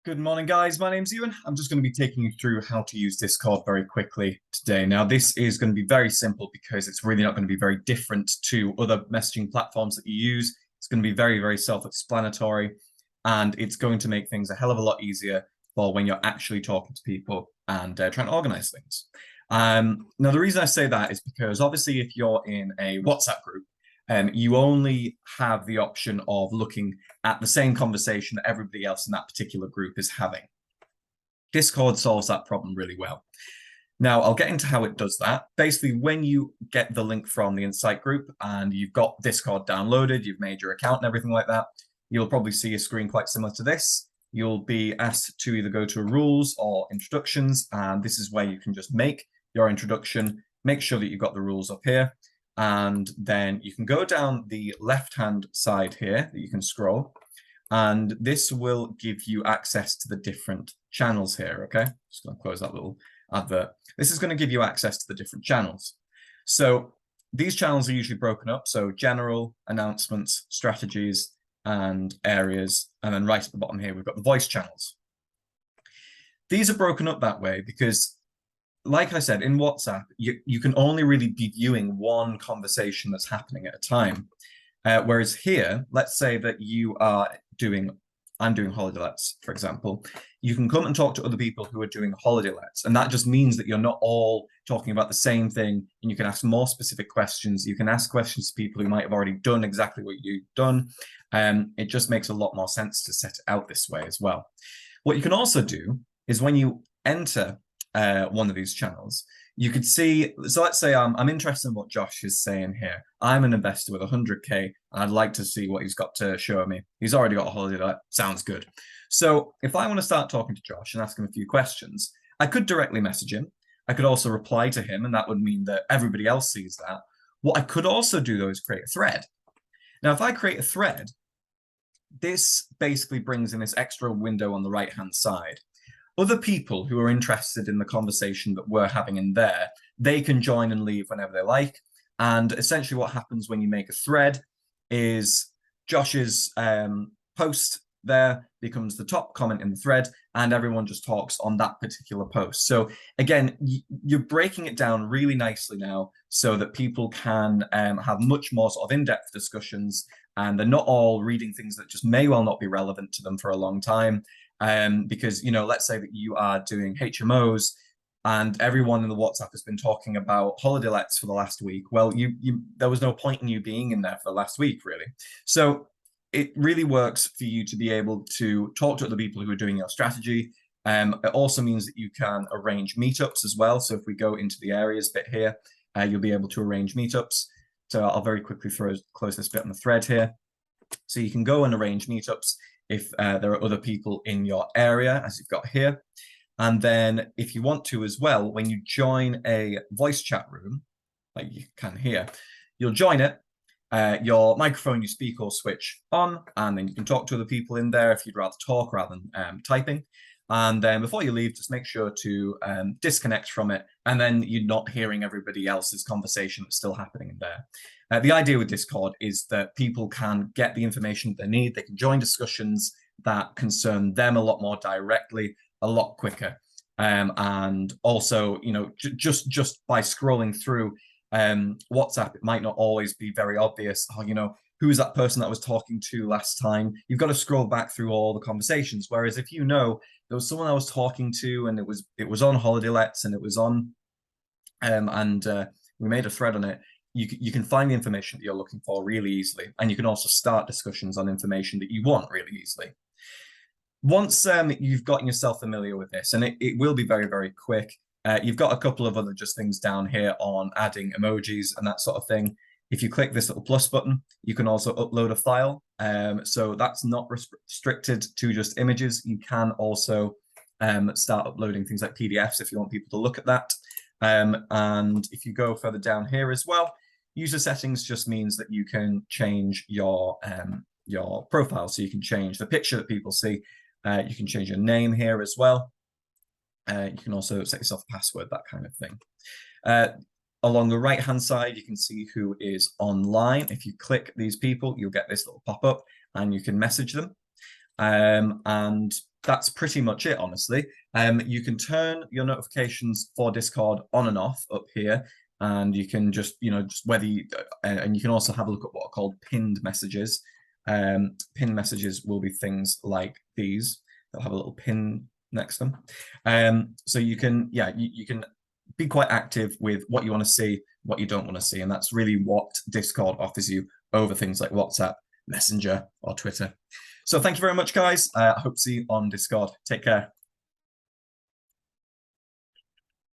Good morning, guys. My name's Ewan. I'm just going to be taking you through how to use Discord very quickly today. Now, this is going to be very simple because it's really not going to be very different to other messaging platforms that you use. It's going to be very, very self-explanatory, and it's going to make things a hell of a lot easier for when you're actually talking to people and trying to organize things. Now, the reason I say that is because obviously if you're in a WhatsApp group, you only have the option of looking at the same conversation that everybody else in that particular group is having. Discord solves that problem really well. Now, I'll get into how it does that. Basically, when you get the link from the Insight group and you've got Discord downloaded, you've made your account and everything like that, you'll probably see a screen quite similar to this. You'll be asked to either go to rules or introductions, and this is where you can just make your introduction, make sure that you've got the rules up here. And then you can go down the left-hand side here that you can scroll, and this will give you access to the different channels here, okay? Just going to close that little advert. This is going to give you access to the different channels. So these channels are usually broken up, so general, announcements, strategies, and areas, and then right at the bottom here, we've got the voice channels. These are broken up that way because, like I said, in WhatsApp, you can only really be viewing one conversation that's happening at a time. Whereas here, let's say that I'm doing holiday lets, for example. You can come and talk to other people who are doing holiday lets, and that just means that you're not all talking about the same thing, and you can ask more specific questions. You can ask questions to people who might have already done exactly what you've done. It just makes a lot more sense to set it out this way as well. What you can also do is when you enter one of these channels, you could see, so let's say I'm interested in what Josh is saying here. I'm an investor with 100K, and I'd like to see what he's got to show me. He's already got a holiday, that sounds good. So if I want to start talking to Josh and ask him a few questions, I could directly message him. I could also reply to him, and that would mean that everybody else sees that. What I could also do, though, is create a thread. Now, if I create a thread, this basically brings in this extra window on the right-hand side. Other people who are interested in the conversation that we're having in there, they can join and leave whenever they like. And essentially what happens when you make a thread is Josh's post there becomes the top comment in the thread, and everyone just talks on that particular post. So again, you're breaking it down really nicely now so that people can have much more sort of in-depth discussions, and they're not all reading things that just may well not be relevant to them for a long time. Because, you know, let's say that you are doing HMOs and everyone in the WhatsApp has been talking about holiday lets for the last week. Well, there was no point in you being in there for the last week, really. So it really works for you to be able to talk to other people who are doing your strategy. It also means that you can arrange meetups as well. So if we go into the areas bit here, you'll be able to arrange meetups. So I'll very quickly close this bit on the thread here. So you can go and arrange meetups if there are other people in your area, as you've got here. And then if you want to as well, when you join a voice chat room, like you can here, you'll join it, your microphone, you speak or switch on, and then you can talk to other people in there if you'd rather talk rather than typing. And then before you leave, just make sure to disconnect from it, and then you're not hearing everybody else's conversation that's still happening in there. The idea with Discord is that people can get the information they need. They can join discussions that concern them a lot more directly, a lot quicker. And also, you know, just by scrolling through WhatsApp, it might not always be very obvious, oh, you know, who's that person that I was talking to last time? You've got to scroll back through all the conversations. Whereas if you know there was someone I was talking to and it was on holiday lets and it was on, we made a thread on it, you can find the information that you're looking for really easily. And you can also start discussions on information that you want really easily. Once you've gotten yourself familiar with this, and it will be very, very quick, you've got a couple of other just things down here on adding emojis and that sort of thing. If you click this little plus button, you can also upload a file. So that's not restricted to just images. You can also start uploading things like PDFs if you want people to look at that. And if you go further down here as well, user settings just means that you can change your profile. So you can change the picture that people see. You can change your name here as well. You can also set yourself a password, that kind of thing. Along the right-hand side, you can see who is online. If you click these people, you'll get this little pop-up and you can message them. And that's pretty much it, honestly. You can turn your notifications for Discord on and off up here, and you can just, just whether you, and you can also have a look at what are called pinned messages. Pinned messages will be things like these. They'll have a little pin next to them. So you can, you can be quite active with what you want to see, what you don't want to see, and that's really what Discord offers you over things like WhatsApp, Messenger, or Twitter. So thank you very much, guys. I hope to see you on Discord. Take care.